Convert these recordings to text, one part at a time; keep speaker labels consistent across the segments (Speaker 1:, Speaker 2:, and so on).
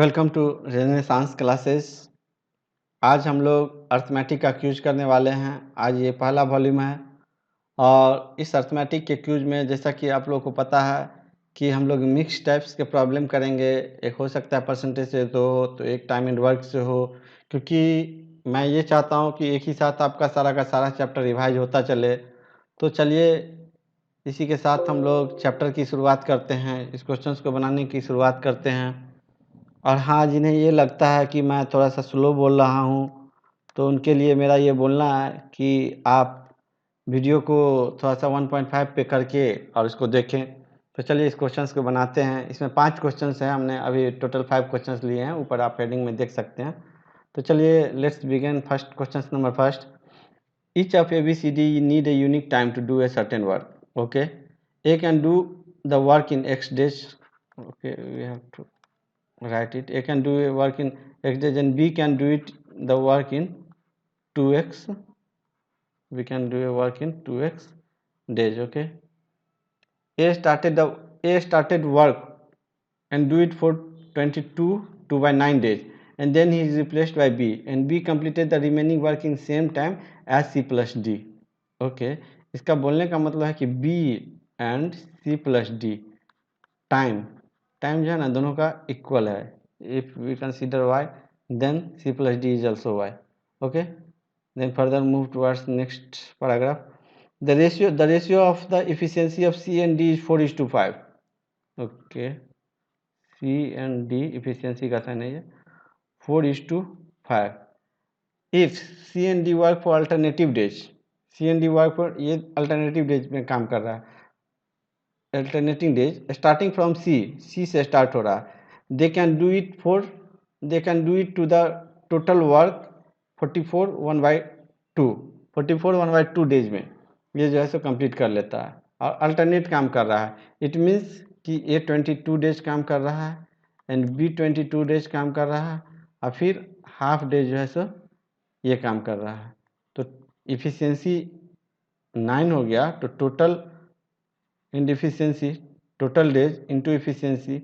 Speaker 1: Welcome to renaissance classes. आज हम लोग अर्थमेटिक का क्यूज करने वाले हैं। आज ये पहला वॉल्यूम है और इस अर्थमेटिक के क्यूज में जैसा कि आप लोगों को पता है कि हम लोग मिक्स टाइप्स के प्रॉब्लम करेंगे। एक हो सकता है परसेंटेज से तो एक टाइम एंड वर्क से हो, क्योंकि मैं ये चाहता हूँ कि एक ही साथ आपका सारा का सारा चैप्टर रिवाइज होता चले। तो चलिए इसी के साथ हम लोग चैप्टर की शुरुआत करते हैं, इस क्वेश्चंस को बनाने की शुरुआत करते हैं। और हाँ, जिन्हें ये लगता है कि मैं थोड़ा सा स्लो बोल रहा हूँ तो उनके लिए मेरा ये बोलना है कि आप वीडियो को थोड़ा सा 1.5 पे करके और इसको देखें। तो चलिए इस क्वेश्चंस को बनाते हैं। इसमें 5 क्वेश्चंस हैं, हमने अभी टोटल 5 क्वेश्चंस लिए हैं, ऊपर आप हेडिंग में देख सकते हैं। तो चलिए let's begin first question number first. Each of ABCD need a unique time to do a certain work. Okay, A can do the work in X days. Okay, we have to write it. A can do a work in X days and B can do it the work in 2x. We can do a work in 2x days. Okay, A started work and do it for 22 2 by 9 days, and then he is replaced by B, and B completed the remaining work in same time as C plus D. Okay, इसका बोलने का मतलब है कि B and C plus D time जो है ना दोनों का इक्वल है। If we consider y then C plus D is also y. Okay, then further move towards next paragraph. The ratio of the efficiency of C and D is 4:5. Okay, C and D efficiency का sign है ये 4:5. If C and D work for alternative days, C and D work for ये alternative days में काम कर रहा है। Alternating days starting from C से स्टार्ट हो रहा है। They can do it to the total work 44 1/2 days में ये जो है सो कंप्लीट कर लेता है और अल्टरनेट काम कर रहा है। इट मीन्स कि ए 22 डेज काम कर रहा है एंड बी 22 डेज काम कर रहा है और फिर हाफ डे जो है सो ये काम कर रहा है। तो इफिशियंसी 9 हो गया, तो total in efficiency total days into efficiency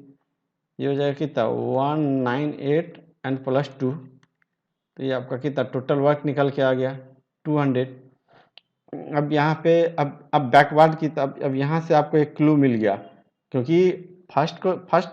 Speaker 1: ये हो जाएगा कितना 198 एंड प्लस 2, तो ये आपका कितना टोटल वर्क निकल के आ गया 200। अब यहाँ पे अब बैकवर्ड की अब यहाँ से आपको एक क्लू मिल गया, क्योंकि फर्स्ट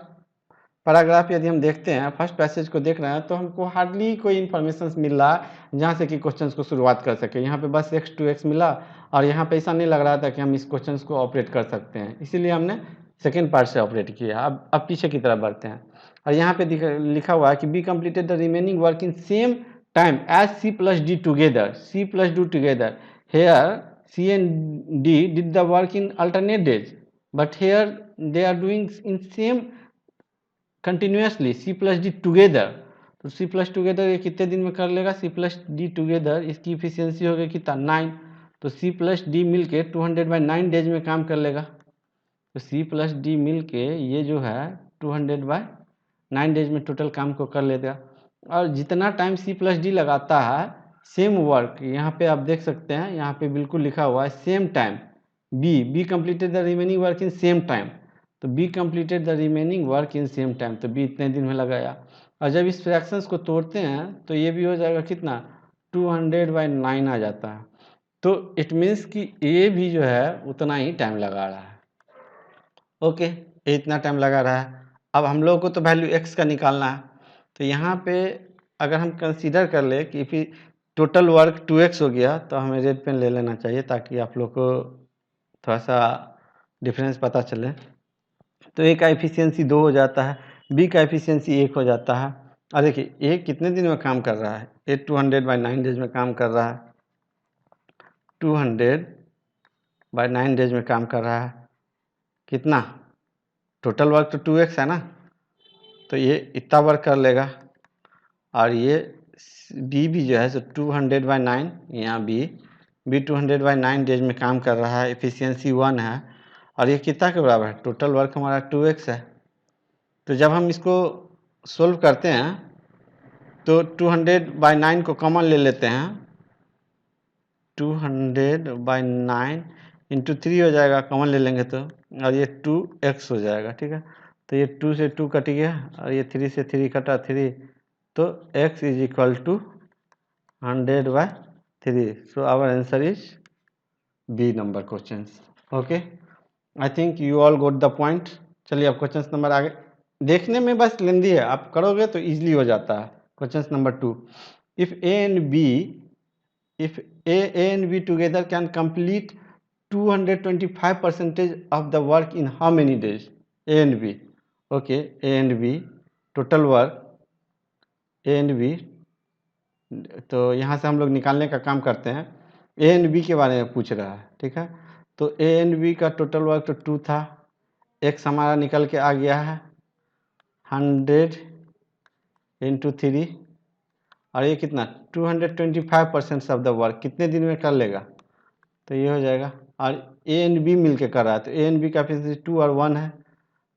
Speaker 1: पैराग्राफ यदि हम देखते हैं, फर्स्ट पैसेज को देख रहे हैं तो हमको हार्डली कोई इन्फॉर्मेशन मिल रहा है जहाँ से कि क्वेश्चन को शुरुआत कर सके। यहाँ पे बस x to x मिला और यहाँ पे ऐसा नहीं लग रहा था कि हम इस क्वेश्चन को ऑपरेट कर सकते हैं, इसीलिए हमने सेकेंड पार्ट से ऑपरेट किया। अब पीछे की तरफ बढ़ते हैं और यहाँ पे लिखा हुआ है कि B completed the remaining work in same time as C plus D together. Here C and D did the work in alternate days, but here they are doing in same continuously C plus D together. तो C plus together ये कितने दिन में कर लेगा? C plus D together इसकी efficiency हो गई कितना 9, तो C plus D मिल के 200/9 डेज में काम कर लेगा। तो C plus D मिल के ये जो है 200/9 डेज में टोटल काम को कर लेगा। और जितना टाइम C plus D लगाता है सेम वर्क, यहाँ पे आप देख सकते हैं, यहाँ पे बिल्कुल लिखा हुआ है same time. B completed the remaining work in same time, तो B completed the remaining work in same time, तो बी इतने दिन में लगाया। और जब इस फ्रैक्शंस को तोड़ते हैं तो ये भी हो जाएगा कितना 200/9 आ जाता है। तो इट मीन्स कि ए भी जो है उतना ही टाइम लगा रहा है। ओके, ये इतना टाइम लगा रहा है। अब हम लोग को तो वैल्यू एक्स का निकालना है, तो यहाँ पे अगर हम कंसीडर कर ले कि फिर टोटल वर्क 2x हो गया, तो हमें रेड पेन ले लेना चाहिए ताकि आप लोग को थोड़ा सा डिफरेंस पता चले। तो ए का एफिशिएंसी 2 हो जाता है, बी का एफिशिएंसी 1 हो जाता है। और देखिए ए कितने दिन में काम कर रहा है? ए 200/9 डेज में काम कर रहा है, 200/9 डेज में काम कर रहा है। कितना टोटल वर्क तो 2x है ना, तो ये इतना वर्क कर लेगा। और ये बी भी जो है सो 200/9, यहाँ बी 200/9 डेज में काम कर रहा है, एफिशिएंसी 1 है। और ये कितना के बराबर है? टोटल वर्क हमारा 2x है। तो जब हम इसको सोल्व करते हैं तो 200/9 को कॉमन ले लेते हैं, 200/9 इंटू 3 हो जाएगा, कॉमन ले लेंगे तो, और ये 2x हो जाएगा। ठीक है, तो तो ये 2 से 2 कट गया और ये 3 से 3 कटा 3, तो x is equal to 100/3. So our answer is B number question. Okay, I think you all got the point. चलिए अब क्वेश्चन नंबर आगे. देखने में बस लेंदी है, आप करोगे तो इजीली हो जाता है. Question number 2. If A and be together can complete 225% of the work in how many days? A and B. Okay, A and B total work A and B. तो यहाँ से हम लोग निकालने का काम करते हैं. ए एंड बी के बारे में पूछ रहा है, ठीक है. तो ए एंड बी का टोटल वर्क तो 2 था. एक्स हमारा निकल के आ गया है 100 × 3, और ये कितना 225% ऑफ द वर्क कितने दिन में कर लेगा, तो ये हो जाएगा. और ए एंड बी मिल के कर रहा है, तो ए एंड बी का एफिशिएंसी 2 और 1 है,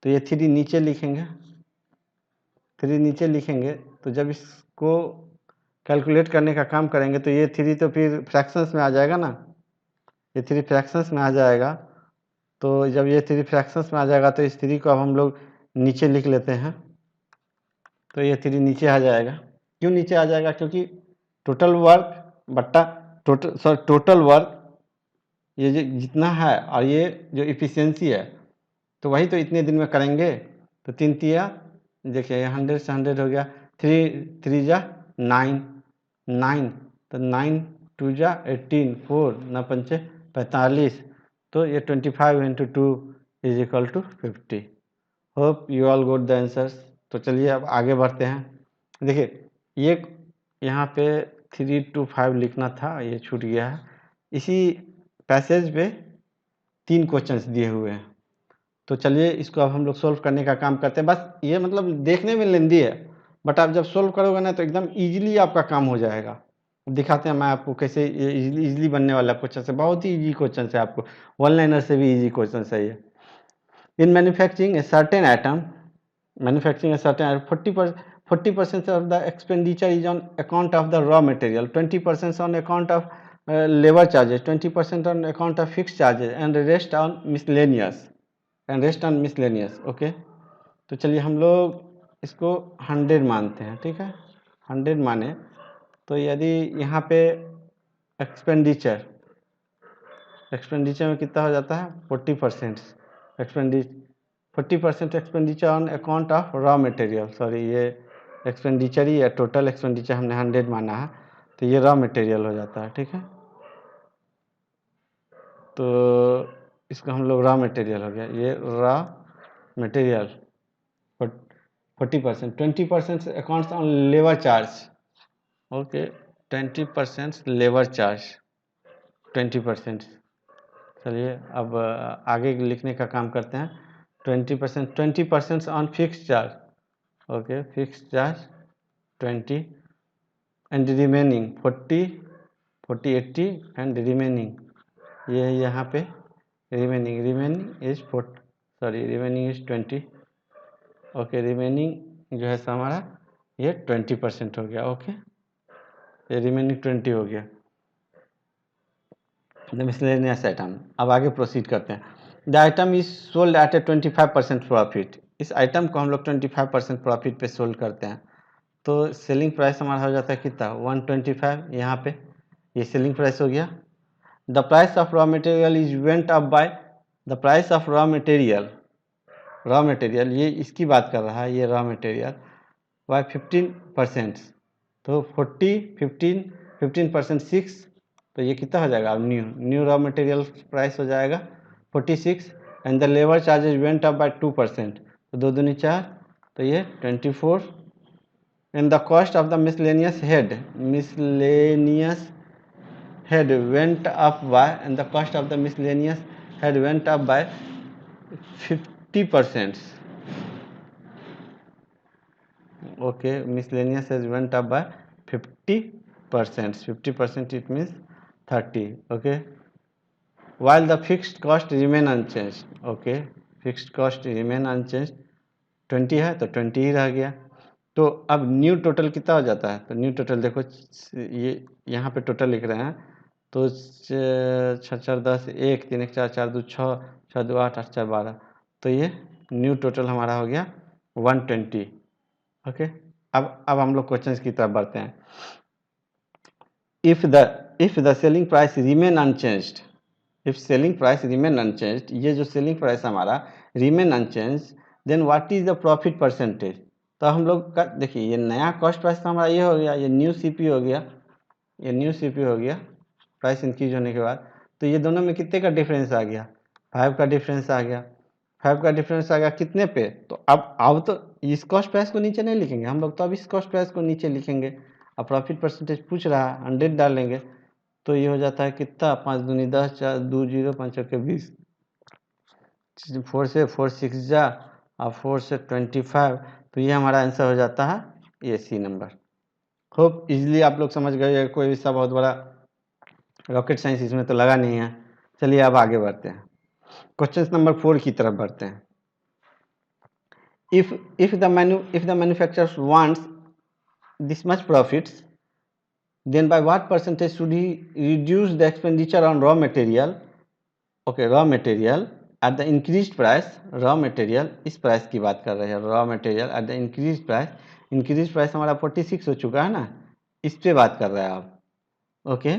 Speaker 1: तो ये 3 नीचे लिखेंगे. 3 नीचे लिखेंगे तो जब इसको कैलकुलेट करने का काम करेंगे तो ये 3 तो फिर फ्रैक्शंस में आ जाएगा ना. ये 3 फ्रैक्शंस में आ जाएगा. तो जब ये 3 फ्रैक्शंस में आ जाएगा तो इस 3 को अब हम लोग नीचे लिख लेते हैं. तो ये 3 नीचे आ जाएगा. क्यों नीचे आ जाएगा? क्योंकि टोटल वर्क बट्टा टोटल वर्क ये जो जितना है और ये जो इफिशियंसी है तो वही तो इतने दिन में करेंगे. तो 3 तिया देखिए 100 से 100 हो गया. 3 जा 9, तो 9 2 जा 18, 4 9 पंचे 45. तो ये 25 × 2 is equal to 50. Hope you all got the answers. तो चलिए अब आगे बढ़ते हैं. देखिए ये यहाँ पे 3 to 5 लिखना था, ये छूट गया है. इसी पैसेज पे 3 क्वेश्चंस दिए हुए हैं. तो चलिए इसको अब हम लोग सोल्व करने का काम करते हैं. बस ये मतलब देखने में लेंदी है, बट आप जब सोल्व करोगे ना तो एकदम इजीली आपका काम हो जाएगा. दिखाते हैं मैं आपको कैसे इजीली बनने वाला क्वेश्चन है. बहुत ही इजी क्वेश्चन है, आपको वन लाइनर से भी इजी क्वेश्चन है ये. In manufacturing a certain item, 40% of the expenditure is on account of the raw material, 20% on account of labor charges, 20% on account of fixed charges, and the rest on miscellaneous. Okay, तो चलिए हम लोग इसको 100 मानते हैं, ठीक है. 100 माने तो यदि यहाँ पे एक्सपेंडिचर में कितना हो जाता है 40% expenditure on account of raw material. Sorry, ये एक्सपेंडिचर ही है, टोटल एक्सपेंडिचर हमने 100 माना है, तो ये रॉ मटेरियल हो जाता है, ठीक है. तो इसको हम लोग रॉ मटेरियल हो गया. ये raw material 40%. 20% accounts on labour charge. Okay, 20% labour charge 20%. चलिए अब आगे लिखने का काम करते हैं. 20% on fix charge. Okay, fix charge 20 and remaining 40 80 and remaining ये यहाँ पे रिमेनिंग इज 20. ओके, रिमेनिंग जो है हमारा ये 20% हो गया. ओके, ये रिमेनिंग 20 हो गया. The miscellaneous item. अब आगे प्रोसीड करते हैं. The item is sold at A 25% profit. इस आइटम को हम लोग 25% प्रॉफिट पे सोल्ड करते हैं. तो सेलिंग प्राइस हमारा हो जाता है कितना 125. यहाँ पे ये सेलिंग प्राइस हो गया. The price of raw material is went up by. The price of raw material ये इसकी बात कर रहा है, ये रॉ मटेरियल बाय 15%. तो 15% 6, तो ये कितना हो जाएगा. अब न्यू रॉ मटेरियल प्राइस हो जाएगा 46. And the labour charges went up by 2%. तो 2 दूनी 4, तो ये 24. And the cost of the miscellaneous head went up by, and the cost of the miscellaneous head went up by 50%. Okay, miscellaneous has went up by 50%. 50% it means 30. Okay, while the fixed cost remain unchanged. Okay, fixed cost remain unchanged. 20 है तो 20 ही रह गया. तो अब new total कितना हो जाता है. तो न्यू टोटल देखो, ये यहाँ पे टोटल लिख रहे हैं. तो 6 4 10 1 3 1 4 4 2 6 6 2 8 8 4 12. तो ये न्यू टोटल हमारा हो गया 120। ओके, अब हम लोग क्वेश्चन की तरफ बढ़ते हैं। If the selling price remain unchanged, if selling price remain unchanged, ये जो सेलिंग प्राइस हमारा remain unchanged, then what is the profit percentage. तो हम लोग का देखिए, ये नया कॉस्ट प्राइस तो हमारा ये हो गया, ये न्यू सीपी हो गया, ये न्यू सीपी हो गया प्राइस इंक्रीज होने के बाद। तो ये दोनों में कितने का डिफरेंस आ गया, 5 का डिफरेंस आ गया। 5 का डिफरेंस आ गया कितने पे, तो अब तो इस कॉस्ट प्राइस को नीचे नहीं लिखेंगे हम लोग, तो अब इस कॉस्ट प्राइस को नीचे लिखेंगे। अब प्रॉफिट परसेंटेज पूछ रहा है, 100 डालेंगे, तो ये हो जाता है कितना, 5 दूनी 10, 4 2 0, 5 के 20, 4 से 4 6 जा और 4 से 25, तो ये हमारा आंसर हो जाता है ये सी नंबर। खूब इजीली आप लोग समझ गए, कोई सा बहुत बड़ा रॉकेट साइंस इसमें तो लगा नहीं है। चलिए अब आगे बढ़ते हैं, क्वेश्चन नंबर 4 की तरफ बढ़ते हैं। if the manufacturer wants this much profits, then by what percentage should he reduce the expenditure on raw material, okay, raw material at the increased price, raw material इस प्राइस की बात कर रहे हैं, raw material at the increased price, increased price हमारा 46 हो चुका है ना, इस पे बात कर रहे हैं आप। Okay,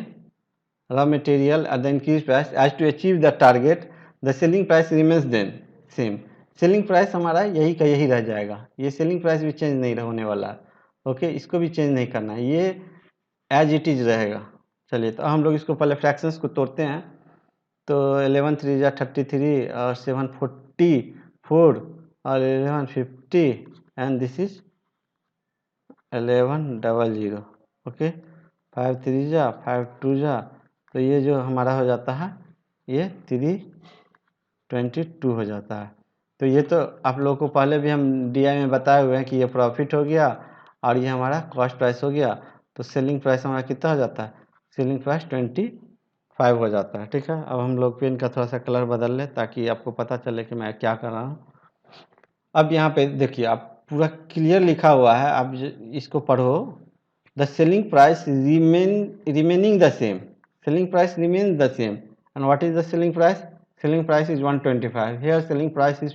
Speaker 1: raw material at the increased price as to achieve the target, the selling price remains then same, selling price हमारा यही का यही रह जाएगा, ये सेलिंग प्राइस भी चेंज नहीं होने वाला। ओके, इसको भी चेंज नहीं करना है, ये एज इट इज रहेगा। चलिए, तो हम लोग इसको पहले फ्रैक्शंस को तोड़ते हैं। तो 11 3 जा 33 और 7 44 और 11 50 एंड दिस इज 11 00। ओके, 5 3 जा 5 2 जा, तो ये जो हमारा हो जाता है ये 322 हो जाता है। तो ये तो आप लोगों को पहले भी हम डीआई में बताए हुए हैं कि ये प्रॉफिट हो गया और ये हमारा कॉस्ट प्राइस हो गया। तो सेलिंग प्राइस हमारा कितना हो जाता है, सेलिंग प्राइस 25 हो जाता है। ठीक है, अब हम लोग पेन का थोड़ा सा कलर बदल लें ताकि आपको पता चले कि मैं क्या कर रहा हूँ। अब यहाँ पे देखिए, आप पूरा क्लियर लिखा हुआ है, आप इसको पढ़ो। The selling price remaining the same, selling price remain the same, and what is the selling price, selling price is 125, here selling price is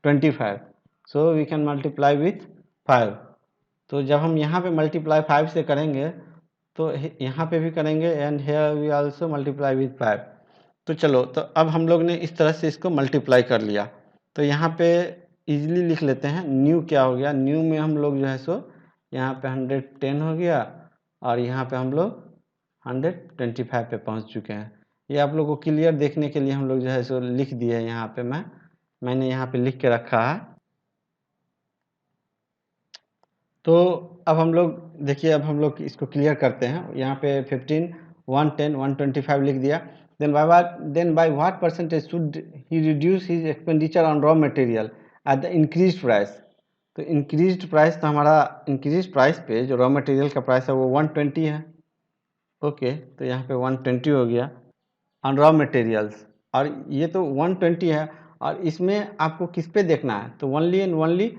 Speaker 1: 25, so we can multiply with 5। तो जब हम यहाँ पे मल्टीप्लाई 5 से करेंगे तो यहाँ पे भी करेंगे, and here we also multiply with 5। तो चलो, तो अब हम लोग ने इस तरह से इसको मल्टीप्लाई कर लिया। तो यहाँ पे इजीली लिख लेते हैं, न्यू क्या हो गया, न्यू में हम लोग जो है सो यहाँ पे 110 हो गया और यहाँ पे हम लोग 125 पे पहुँच चुके हैं। ये आप लोगों को क्लियर देखने के लिए हम लोग जो है सो लिख दिए यहाँ पे, मैंने यहाँ पे लिख के रखा है। तो अब हम लोग देखिए, अब हम लोग इसको क्लियर करते हैं। यहाँ पे 15 110 125 लिख दिया। Then by what percentage should he reduce his expenditure on raw material at the increase price. तो इंक्रीज प्राइस तो हमारा, इंक्रीज प्राइस पे जो रॉ मटेरियल का प्राइस है वो 120 है। ओके, तो यहाँ पे 120 हो गया ऑन रॉ मटेरियल्स, और ये तो 120 है, और इसमें आपको किस पे देखना है, तो ओनली एंड ओनली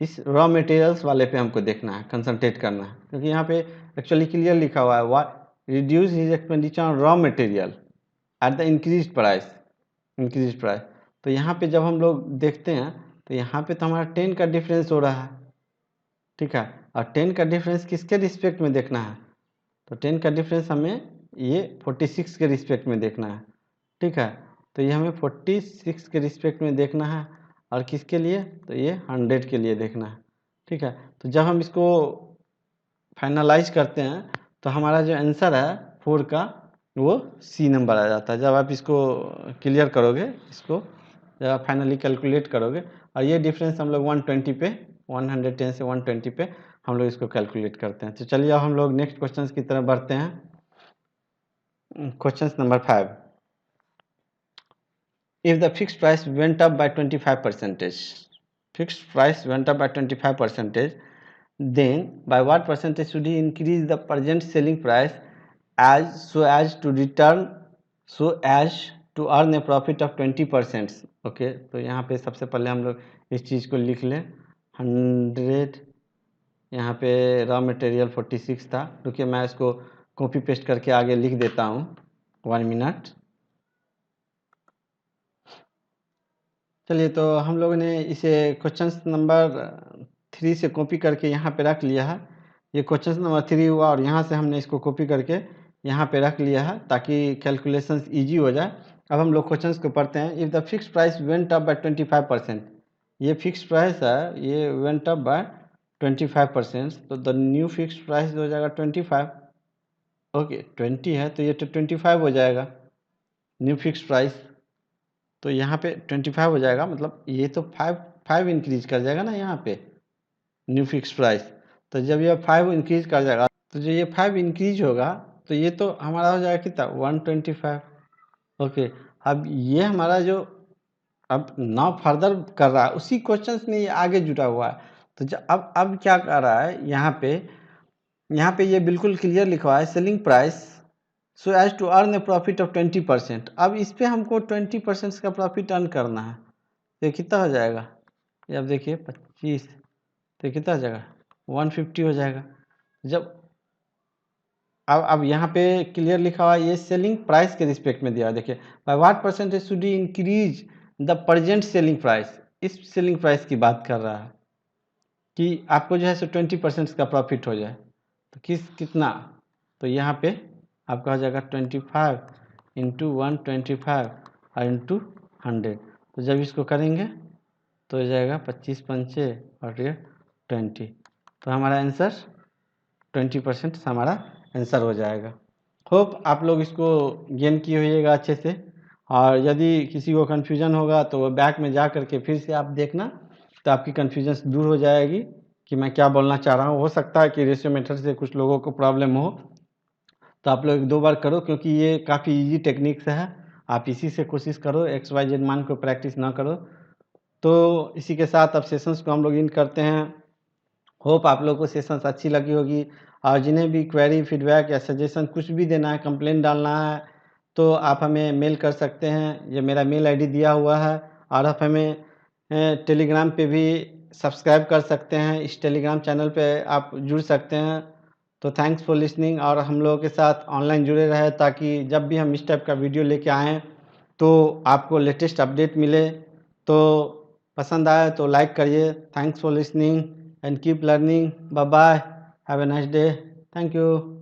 Speaker 1: इस रॉ मटेरियल्स वाले पे हमको देखना है, कंसंट्रेट करना है, क्योंकि यहाँ पे एक्चुअली क्लियर लिखा हुआ है what reduce his expenditure on raw material at the increase price, increase price. तो यहाँ पे जब हम लोग देखते हैं तो यहाँ पे तो हमारा 10 का डिफरेंस हो रहा है। ठीक है, और 10 का डिफरेंस किसके रिस्पेक्ट में देखना है, तो 10 का डिफरेंस हमें ये 46 के रिस्पेक्ट में देखना है। ठीक है, तो ये हमें 46 के रिस्पेक्ट में देखना है, और किसके लिए, तो ये 100 के लिए देखना है। ठीक है, तो जब हम इसको फाइनलाइज करते हैं तो हमारा जो आंसर है 4 का वो सी नंबर आ जाता है। जब आप इसको क्लियर करोगे, इसको जब आप फाइनली कैलकुलेट करोगे, और ये डिफरेंस हम लोग 120 पे, 110 से 120 पे हम लोग इसको कैलकुलेट करते हैं। तो चलिए अब हम लोग नेक्स्ट क्वेश्चन की तरफ बढ़ते हैं। Question number 5, if the fixed price went up by 25%, fixed price went up by 25%, then by what percentage should he increase the present selling price as to return, so as to earn a profit of 20%। Okay, तो यहाँ पे सबसे पहले हम लोग इस चीज़ को लिख लें, 100, यहाँ पे रॉ मटेरियल 46 था। रुकिए, मैं इसको कॉपी पेस्ट करके आगे लिख देता हूँ, 1 मिनट। चलिए, तो हम लोगों ने इसे क्वेश्चन नंबर 3 से कॉपी करके यहाँ पे रख लिया है। ये क्वेश्चन नंबर 3 हुआ और यहाँ से हमने इसको कॉपी करके यहाँ पे रख लिया है ताकि कैलकुलेशंस ईजी हो जाए। अब हम लोग क्वेश्चंस को पढ़ते हैं। If the fix price went up by 25%, ये फिक्स प्राइस है, ये वेंट अप बाय 25%, तो द न्यू फिक्स प्राइस हो जाएगा 25। ओके, 20 है तो ये तो 25 हो जाएगा न्यू फिक्स प्राइस। तो यहाँ पे 25 हो जाएगा, मतलब ये तो 5 इंक्रीज कर जाएगा ना यहाँ पे न्यू फिक्स प्राइस। तो जब ये 5 इंक्रीज कर जाएगा तो जो ये 5 इंक्रीज होगा तो ये तो हमारा हो जाएगा कितना 125। ओके, अब ये हमारा जो अब नाउ फर्दर कर रहा है उसी क्वेश्चन में ये आगे जुड़ा हुआ है। तो अब क्या कर रहा है यहाँ पे ये बिल्कुल क्लियर लिखा हुआ है selling price so as to earn a profit of 20%। अब इस पे हमको 20% का प्रॉफिट अर्न करना है। तो कितना हो जाएगा, ये अब देखिए 25, तो कितना हो जाएगा 150 हो जाएगा। जब अब यहाँ पे क्लियर लिखा हुआ है ये सेलिंग प्राइस के रिस्पेक्ट में दिया है। देखिए bye what percentage should you increase the present selling price, इस सेलिंग प्राइस की बात कर रहा है कि आपको जो है सो 20% का प्रॉफिट हो जाए। तो कितना, तो यहाँ पे आपका हो जाएगा 25 इंटू 125 और इंटू 100। तो जब इसको करेंगे तो हो जाएगा 25 पंचे और ये 20, तो हमारा आंसर 20% हमारा आंसर हो जाएगा। होप आप लोग इसको गेन किए होइएगा अच्छे से, और यदि किसी को कन्फ्यूजन होगा तो बैक में जा करके फिर से आप देखना, तो आपकी कन्फ्यूजन दूर हो जाएगी कि मैं क्या बोलना चाह रहा हूँ। हो सकता है कि रेशियो मेथड से कुछ लोगों को प्रॉब्लम हो, तो आप लोग 2 बार करो क्योंकि ये काफ़ी इजी टेक्निक्स है। आप इसी से कोशिश करो, XYZ मान को प्रैक्टिस ना करो। तो इसी के साथ अब सेशंस को हम लोग इन करते हैं। होप आप लोगों को सेशंस अच्छी लगी होगी, और जिन्हें भी क्वेरी फीडबैक या सजेशन कुछ भी देना है, कंप्लेंट डालना है, तो आप हमें मेल कर सकते हैं। ये मेरा मेल आईडी दिया हुआ है, और आप हमें टेलीग्राम पे भी सब्सक्राइब कर सकते हैं। इस टेलीग्राम चैनल पे आप जुड़ सकते हैं। तो थैंक्स फॉर लिसनिंग, और हम लोगों के साथ ऑनलाइन जुड़े रहे ताकि जब भी हम इस टाइप का वीडियो लेके आएँ तो आपको लेटेस्ट अपडेट मिले। तो पसंद आए तो लाइक करिए। Thanks for listening and keep learning. Bye bye. Have a nice day. Thank you.